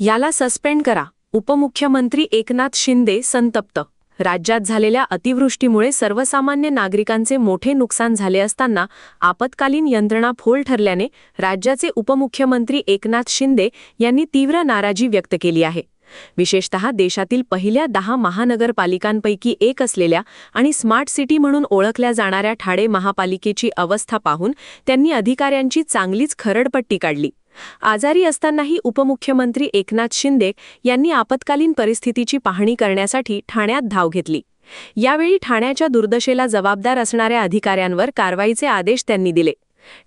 याला सस्पेंड करा. उपमुख्यमंत्री एकनाथ शिंदे संतप्त. राज्यात झालेल्या अतिवृष्टीमुळे सर्वसामान्य नागरिकांचे मोठे नुकसान झाले असताना आपत्कालीन यंत्रणा फोल ठरल्याने राज्याचे उपमुख्यमंत्री एकनाथ शिंदे यांनी तीव्र नाराजी व्यक्त केली आहे. विशेषतः देशातील पहिल्या 10 महानगरपालिकांपैकी एक असलेल्या आणि स्मार्ट सिटी म्हणून ओळखल्या जाणाऱ्या ठाणे महापालिकेची अवस्था पाहून त्यांनी अधिकाऱ्यांची चांगलीच खरडपट्टी काढली. आजारी असतानाही उपमुख्यमंत्री एकनाथ शिंदे यांनी आपत्कालीन परिस्थितीची पाहणी करण्यासाठी ठाण्यात धाव घेतली. यावेळी ठाण्याच्या दुर्दशेला जबाबदार असणाऱ्या अधिकाऱ्यांवर कारवाईचे आदेश त्यांनी दिले.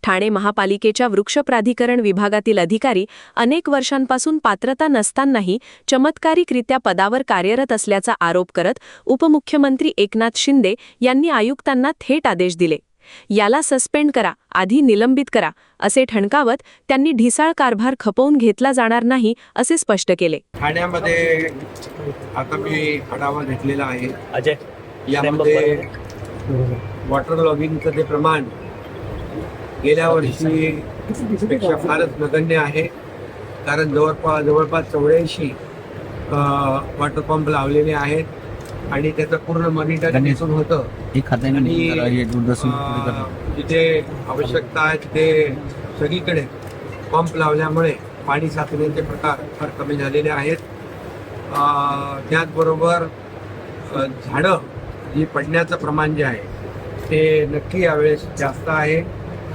ठाणे महापालिकेच्या वृक्ष प्राधिकरण विभागातील अधिकारी अनेक वर्षांपासून पात्रता नसतानाही चमत्कारिकरित्या पदावर कार्यरत असल्याचा आरोप करत उपमुख्यमंत्री एकनाथ शिंदे यांनी आयुक्तांना थेट आदेश दिले. याला सस्पेंड करा, आधी निलंबित करा, असे ठणकावत त्यांनी ढिसाळ कारभार खपवून घेतला जाणार नाही असे स्पष्ट केले. ठाण्यामध्ये आता मी आढावा घेतलेला आहे. यामध्ये वॉटर लॉगिंगचं ते प्रमाण गेल्या वर्षीपेक्षा फारच नगण्य आहे. कारण जवळपास 84 वॉटर पंप लावलेले आहेत आणि त्याचं पूर्ण मॉनिटरिंग सुरू होतं. आणि जिथे आवश्यकता आहे तिथे सगळीकडे पंप लावल्यामुळे पाणी साचण्याचे प्रकार फार कमी झालेले आहेत. त्याचबरोबर झाडं जी पडण्याचं प्रमाण जे आहे ते नक्की यावेळेस जास्त आहे.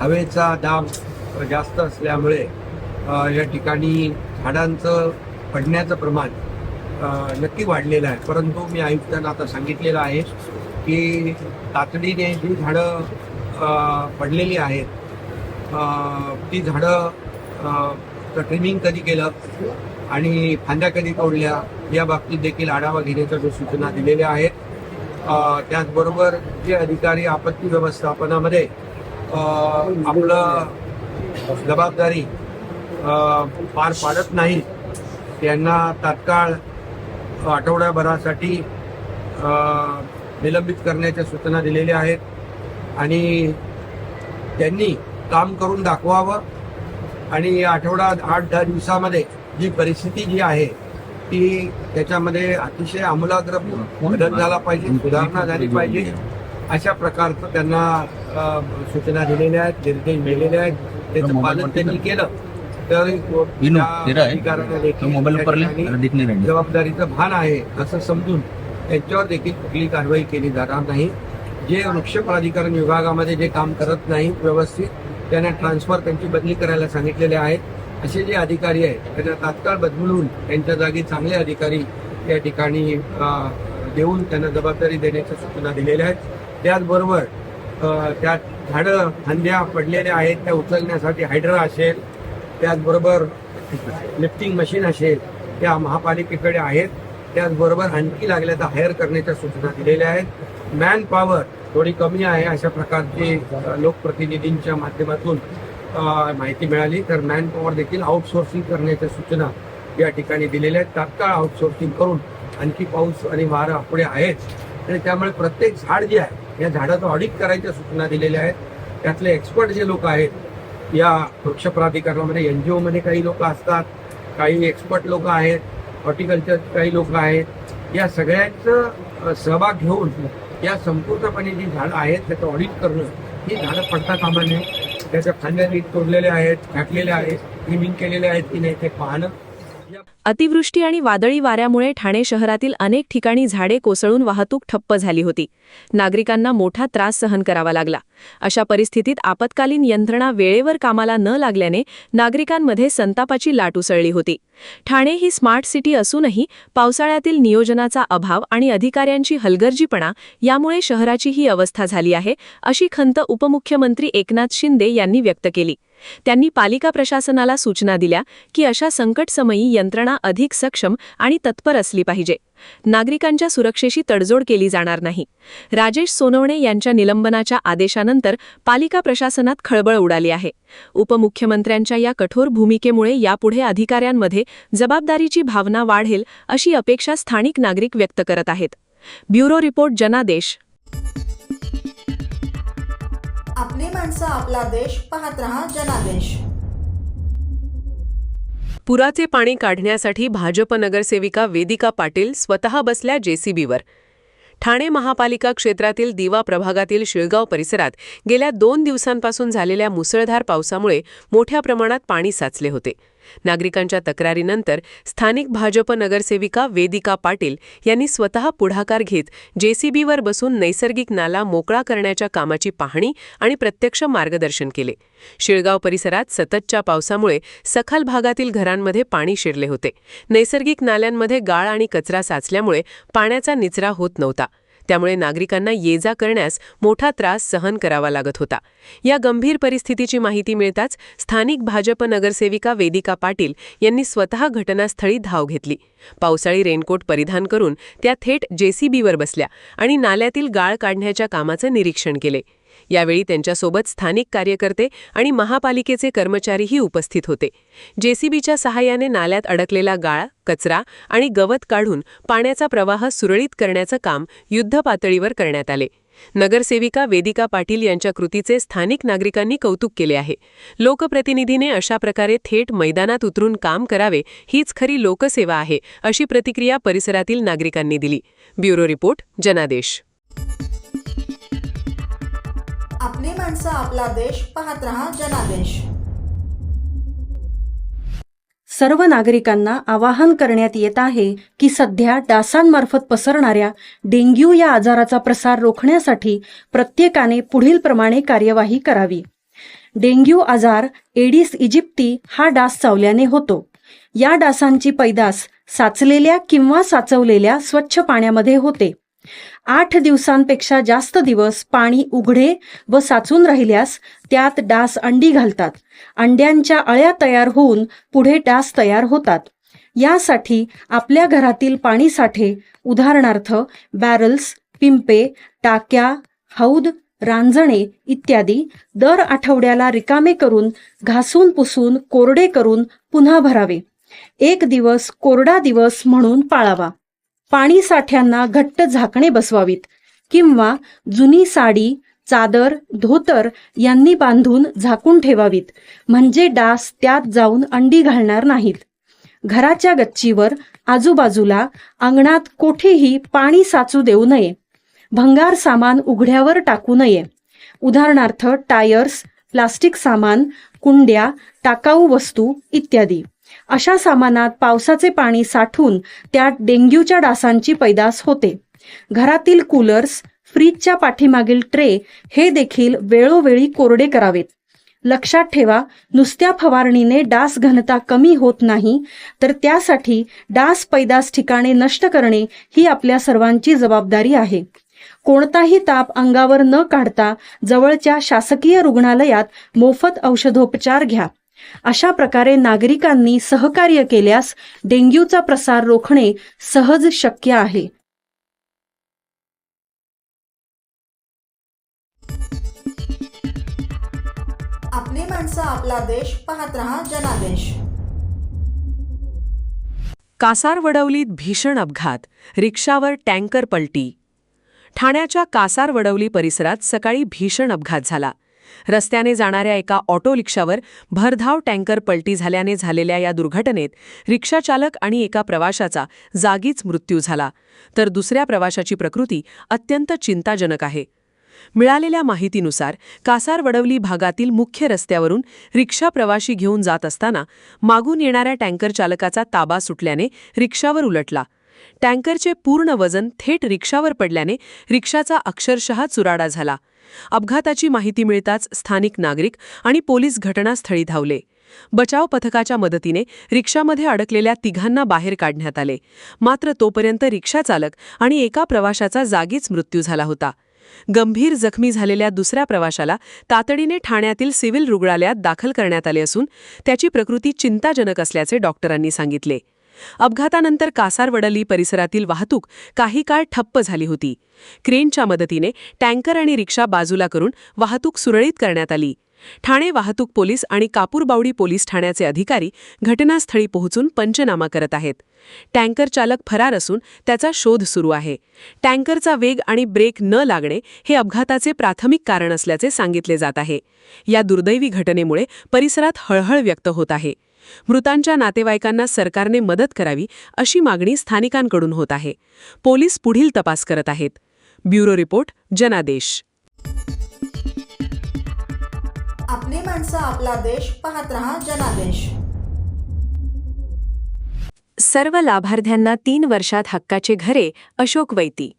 हवेचा दाब जास्त असल्यामुळे या ठिकाणी झाडांचं पडण्याचं प्रमाण नक्की वाढलेलं आहे. परंतु मी आयुक्तांना आता सांगितलेलं आहे की तातडीने जी झाडं पडलेली आहेत ती झाडं ट्रिमिंग कधी केलं आणि फांद्या कधी तोडल्या या बाबतीत देखील आढावा घेण्याच्या सूचना दिलेल्या आहेत. त्याचबरोबर जे अधिकारी आपत्ती व्यवस्थापनामध्ये आपलं जबाबदारी पार पाडत नाही त्यांना तात्काळ आठवड्याभरासाठी निलंबित करण्याच्या सूचना दिलेल्या आहेत. आणि त्यांनी काम करून दाखवावं आणि आठवडा 8-10 दिवसामध्ये जी परिस्थिती जी आहे ती त्याच्यामध्ये अतिशय आमूलाग्र बदल झाला पाहिजे, सुधारणा झाली पाहिजे, अशा प्रकारचं त्यांना सूचना दिलेल्या आहेत, निर्देश दिलेले आहेत. त्याचं पालन त्यांनी केलं तर जबाबदारीचं भान आहे असं समजून त्यांच्यावर देखील कुठली कारवाई केली जाणार नाही. जे वृक्ष प्राधिकरण विभागामध्ये जे काम करत नाही व्यवस्थित त्यांना ट्रान्सफर त्यांची बदली करायला सांगितलेले आहेत. असे जे अधिकारी आहेत त्यांना तात्काळ बदलून त्यांच्या जागी चांगले अधिकारी या ठिकाणी देऊन त्यांना जबाबदारी देण्याच्या सूचना दिलेल्या आहेत. त्याचबरोबर त्या झाडं फांद्या पडलेल्या आहेत त्या उचलण्यासाठी हायड्रा असेल, त्याचबरोबर लिफ्टिंग मशीन असेल त्या महापालिकेकडे आहेत. त्याचबरोबर आणखी लागल्या तर हायर करण्याच्या सूचना दिलेल्या आहेत. मॅन पॉवर थोडी कमी आहे अशा प्रकारची लोकप्रतिनिधींच्या माध्यमातून माहिती मिळाली तर मॅन पॉवर देखील आउटसोर्सिंग करण्याच्या सूचना या ठिकाणी दिलेल्या आहेत. तात्काळ आउटसोर्सिंग करून आणखी पाऊस आणि वारं अपुढे आहेत आणि त्यामुळे प्रत्येक झाड जे आहे या झाडाचं ऑडिट करायच्या सूचना दिलेल्या आहेत. त्यातले एक्सपर्ट जे लोक आहेत या वृक्ष प्राधिकरणामध्ये NGO मध्ये काही लोक असतात, काही एक्सपर्ट लोक आहेत, हॉर्टिकल्चर काही लोक आहेत. या सगळ्यांचं सहभाग घेऊन या संपूर्णपणे जी झाडं आहेत त्याचं ऑडिट करणं, ही झाडं पडता कामा नये, त्याच्या फांद्या नीट तोडलेल्या आहेत, घातलेल्या आहेत, ट्रिमिंग केलेल्या आहेत की नाही ते पाहणं. अतिवृष्टी आणि वादळी वाऱ्यामुळे ठाणे शहरातील अनेक ठिकाणी झाडे कोसळून वाहतूक ठप्प झाली होती. नागरिकांना मोठा त्रास सहन करावा लागला. अशा परिस्थितीत आपत्कालीन यंत्रणा वेळेवर कामाला न लागल्याने नागरिकांमध्ये संतापाची लाट उसळली होती. ठाणे ही स्मार्ट सिटी असूनही पावसाळ्यातील नियोजनाचा अभाव आणि अधिकाऱ्यांची हलगर्जीपणा यामुळे शहराची ही अवस्था झाली आहे, अशी खंत उपमुख्यमंत्री एकनाथ शिंदे यांनी व्यक्त केली. त्यांनी पालिका प्रशासनाला सूचना दिल्या की अशा संकटसमयी यंत्रणा अधिक सक्षम आणि तत्पर असली पाहिजे. नागरिकांच्या सुरक्षेशी तडजोड केली जाणार नाही. राजेश सोनवणे यांच्या निलंबनाच्या आदेशानंतर पालिका प्रशासनात खळबळ उडाली आहे. उपमुख्यमंत्र्यांच्या या कठोर भूमिकेमुळे यापुढे अधिकाऱ्यांमध्ये जबाबदारीची भावना वाढेल अशी अपेक्षा स्थानिक नागरिक व्यक्त करत आहेत. ब्युरो रिपोर्ट, जनादेश. आपली माणसं, आपला देश. पाहत रहा जनादेश. पुराचे पाणी काढण्यासाठी भाजप नगरसेविका वेदिका पाटील स्वतः बसल्या जेसीबीवर. ठाणे महापालिका क्षेत्रातील दिवा प्रभागातील शिळगाव परिसरात गेल्या 2 दिवसांपासून झालेल्या मुसळधार पावसामुळे मोठ्या प्रमाणात पाणी साचले होते. नागरिकांच्या तक्रारीनंतर स्थानिक भाजप नगरसेविका वेदिका पाटील यांनी स्वतः पुढाकार घेत जेसीबीवर बसून नैसर्गिक नाला मोकळा करण्याच्या कामाची पाहणी आणि प्रत्यक्ष मार्गदर्शन केले. शिळगाव परिसरात सततच्या पावसामुळे सखल भागातील घरांमध्ये पाणी शिरले होते. नैसर्गिक नाल्यांमध्ये गाळ आणि कचरा साचल्यामुळे पाण्याचा निचरा होत नव्हता. त्यामुळे नागरिकांना ये-जा करण्यास मोठा त्रास सहन करावा लागत होता. या गंभीर परिस्थितीची माहिती मिळताच स्थानिक भाजप नगरसेविका वेदिका पाटील यांनी स्वतः घटनास्थळी धाव घेतली. पावसाळी रेनकोट परिधान करून त्या थेट जेसीबीवर बसल्या आणि नाल्यातील गाळ काढण्याच्या कामाचं निरीक्षण केले. यावेळी त्यांच्यासोबत स्थानिक कार्यकर्ते आणि महापालिकेचे कर्मचारीही उपस्थित होते. जेसीबीच्या सहाय्याने नाल्यात अडकलेला गाळ, कचरा आणि गवत काढून पाण्याचा प्रवाह सुरळीत करण्याचं काम युद्धपातळीवर करण्यात आले. नगरसेविका वेदिका पाटील यांच्या कृतीचे स्थानिक नागरिकांनी कौतुक केले आहे. लोकप्रतिनिधीने अशा प्रकारे थेट मैदानात उतरून काम करावे हीच खरी लोकसेवा आहे, अशी प्रतिक्रिया परिसरातील नागरिकांनी दिली. ब्युरो रिपोर्ट, जनादेश. आपली माणसं, आपला देश. पाहत रहा जनादेश. सर्व नागरिकांना आवाहन करण्यात येत आहे की सध्या डासांमार्फत पसरणाऱ्या डेंग्यू या आजाराचा प्रसार रोखण्यासाठी प्रत्येकाने पुढीलप्रमाणे कार्यवाही करावी. डेंग्यू आजार एडिस इजिप्ती हा डास चावल्याने होतो. या डासांची पैदास साचलेल्या किंवा साचवलेल्या स्वच्छ पाण्यामध्ये होते. 8 दिवसांपेक्षा जास्त दिवस पाणी उघडे व साचून राहिल्यास त्यात डास अंडी घालतात. अंड्यांच्या अळ्या तयार होऊन पुढे डास तयार होतात. यासाठी आपल्या घरातील पाणीसाठे, उदाहरणार्थ बॅरल्स, पिंपे, टाक्या, हौद, रांजणे इत्यादी दर आठवड्याला रिकामे करून घासून पुसून कोरडे करून पुन्हा भरावे. 1 दिवस कोरडा दिवस म्हणून पाळावा. पाणी साठ्यांना घट्ट झाकणे बसवावीत किंवा जुनी साडी, चादर, धोतर यांनी बांधून झाकून ठेवावीत, म्हणजे डास त्यात जाऊन अंडी घालणार नाहीत. घराच्या गच्चीवर, आजूबाजूला, अंगणात कोठेही पाणी साचू देऊ नये. भंगार सामान उघड्यावर टाकू नये. उदाहरणार्थ टायर्स, प्लास्टिक सामान, कुंड्या, टाकाऊ वस्तू इत्यादी. अशा सामानात पावसाचे पाणी साठून त्यात डेंग्यूच्या डासांची पैदास होते. घरातील कूलर्स, फ्रीजच्या पाठीमागील ट्रे हे देखील वेळोवेळी कोरडे करावेत. लक्षात ठेवा, नुसत्या फवारणीने डास घनता कमी होत नाही, तर त्यासाठी डास पैदास ठिकाणे नष्ट करणे ही आपल्या सर्वांची जबाबदारी आहे. कोणताही ताप अंगावर न काढता जवळच्या शासकीय रुग्णालयात मोफत औषधोपचार घ्या. अशा प्रकारे नागरिकांनी सहकार्य केल्यास डेंग्यूचा प्रसार रोखणे सहज शक्य आहे. आपली माणसं, आपला देश. पाहत रहा जनादेश. कासारवडवलीत भीषण अपघात, रिक्षावर टँकर पलटी. ठाण्याच्या कासारवडवली परिसरात सकाळी भीषण अपघात झाला. रस्त्याने जाणाऱ्या एका ऑटो रिक्षावर भरधाव टँकर पलटी झाल्याने झालेल्या या दुर्घटनेत रिक्षाचालक आणि एका प्रवाशाचा जागीच मृत्यू झाला, तर दुसऱ्या प्रवाशाची प्रकृती अत्यंत चिंताजनक आहे. मिळालेल्या माहितीनुसार कासारवडवली भागातील मुख्य रस्त्यावरून रिक्षा प्रवाशी घेऊन जात असताना मागून येणाऱ्या टँकर चालकाचा ताबा सुटल्याने रिक्षावर उलटला. टँकरचे पूर्ण वजन थेट रिक्षावर पडल्याने रिक्षाचा अक्षरशः चुराडा झाला. अपघाताची माहिती मिळताच स्थानिक नागरिक आणि पोलीस घटनास्थळी धावले. बचाव पथकाच्या मदतीने रिक्षामध्ये अडकलेल्या तिघांना बाहेर काढण्यात आले. मात्र तोपर्यंत रिक्षाचालक आणि एका प्रवाशाचा जागीच मृत्यू झाला होता. गंभीर जखमी झालेल्या दुसऱ्या प्रवाशाला तातडीने ठाण्यातील सिव्हिल रुग्णालयात दाखल करण्यात आले असून त्याची प्रकृती चिंताजनक असल्याचे डॉक्टरांनी सांगितले. अपघातानंतर कासारवडली परिसरातील वाहतूक काही काळ ठप्प झाली होती. क्रेनच्या मदतीने टँकर आणि रिक्षा बाजूला करून वाहतूक सुरळीत करण्यात आली. ठाणे वाहतूक पोलीस आणि कापूरबावडी पोलीस ठाण्याचे अधिकारी घटनास्थळी पोहोचून पंचनामा करत आहेत. टँकर चालक फरार असून त्याचा शोध सुरू आहे. टँकरचा वेग आणि ब्रेक न लागणे हे अपघाताचे प्राथमिक कारण असल्याचे सांगितले जात आहे. या दुर्दैवी घटनेमुळे परिसरात हळहळ व्यक्त होत आहे. मृतांच्या नातेवाईकांना सरकारने मदत करावी अशी मागणी स्थानिकांकडून होत आहे. पोलीस पुढील तपास करत आहेत. ब्युरो रिपोर्ट, जनादेश. आपली माणसं, आपला देश. पाहत रहा जनादेश. सर्व लाभार्थ्यांना 3 वर्षात हक्काचे घरे. अशोक वैती.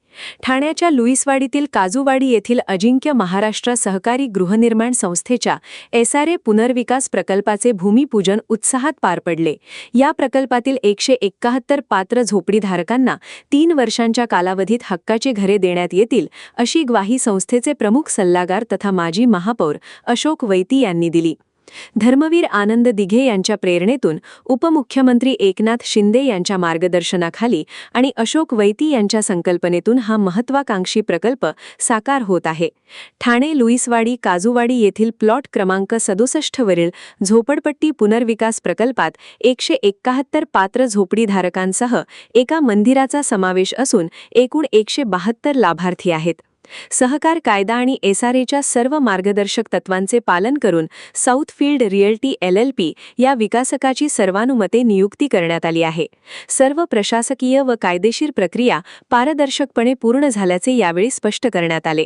ठाण्याच्या लुईसवाडीतील काजूवाडी येथील अजिंक्य महाराष्ट्र सहकारी गृहनिर्माण संस्थेच्या SRA पुनर्विकास प्रकल्पाचे भूमिपूजन उत्साहात पार पडले. या प्रकल्पातील 171 पात्र झोपडीधारकांना 3 वर्षांच्या कालावधीत हक्काची घरे देण्यात येतील, अशी ग्वाही संस्थेचे प्रमुख सल्लागार तथा माजी महापौर अशोक वैती यांनी दिली. धर्मवीर आनंद दिघे यांच्या प्रेरणेतून उपमुख्यमंत्री एकनाथ शिंदे यांच्या मार्गदर्शनाखाली आणि अशोक वैती यांच्या संकल्पनेतून हा महत्त्वाकांक्षी प्रकल्प साकार होत आहे. ठाणे लुईसवाडी काजूवाडी येथील प्लॉट क्रमांक 67 वरील झोपडपट्टी पुनर्विकास प्रकल्पात 171 पात्र झोपडीधारकांसह एका मंदिराचा समावेश असून एकूण 172 लाभार्थी आहेत. सहकार कायदा आणि SRAच्या सर्व मार्गदर्शक तत्वांचे पालन करून साऊथफील्ड रिअल्टी LLP या विकासकाची सर्वानुमते नियुक्ती करण्यात आली आहे. सर्व प्रशासकीय व कायदेशीर प्रक्रिया पारदर्शकपणे पूर्ण झाल्याचे यावेळी स्पष्ट करण्यात आले.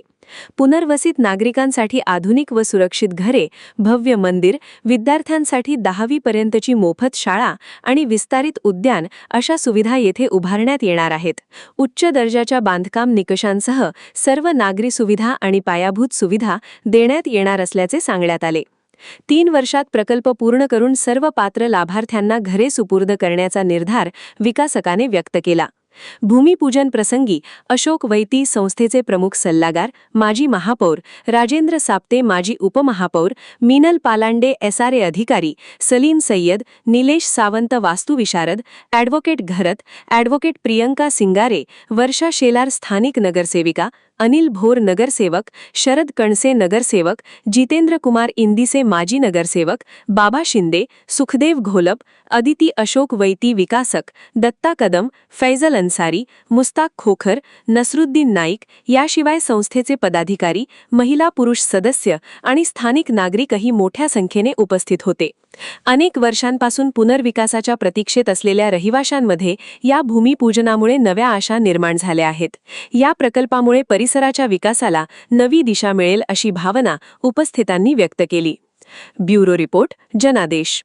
पुनर्वसित नागरिकांसाठी आधुनिक व सुरक्षित घरे, भव्य मंदिर, विद्यार्थ्यांसाठी 10वी पर्यंतची मोफत शाळा आणि विस्तारित उद्यान अशा सुविधा येथे उभारण्यात येणार आहेत. उच्च दर्जाच्या बांधकाम निकषांसह सर्व नागरी सुविधा आणि पायाभूत सुविधा देण्यात येणार असल्याचे सांगण्यात आले. 3 वर्षात प्रकल्प पूर्ण करून सर्व पात्र लाभार्थ्यांना घरे सुपूर्द करण्याचा निर्धार विकासकाने व्यक्त केला. भूमिपूजन प्रसंगी अशोक वैती संस्थेचे प्रमुख सल्लागार, माजी महापौर राजेंद्र साप्ते, माजी उपमहापौर मीनल पालांडे, SRA अधिकारी सलीम सय्यद, निलेश सावंत वास्तुविशारद, ॲडव्होकेट घरत, ॲडव्होकेट प्रियंका सिंगारे, वर्षा शेलार स्थानिक नगरसेविका, अनिल भोर नगरसेवक, शरद कणसे नगरसेवक, जितेंद्र कुमार इंदिसे माजी नगरसेवक, बाबा शिंदे, सुखदेव घोलप, अदिती अशोक वैती विकासक, दत्ता कदम, फैजल अन्सारी, मुस्ताक खोखर, नसरुद्दीन नाईक याशिवाय संस्थेचे पदाधिकारी, महिला पुरुष सदस्य आणि स्थानिक नागरिकही मोठ्या संख्येने उपस्थित होते. अनेक वर्षांपासून पुनर्विकासाच्या प्रतीक्षेत असलेल्या रहिवाशांमध्ये या भूमिपूजनामुळे नव्या आशा निर्माण झाल्या आहेत. या प्रकल्पामुळे परिसराच्या विकासाला नवी दिशा मिळेल अशी भावना उपस्थितांनी व्यक्त केली. ब्युरो रिपोर्ट, जनादेश.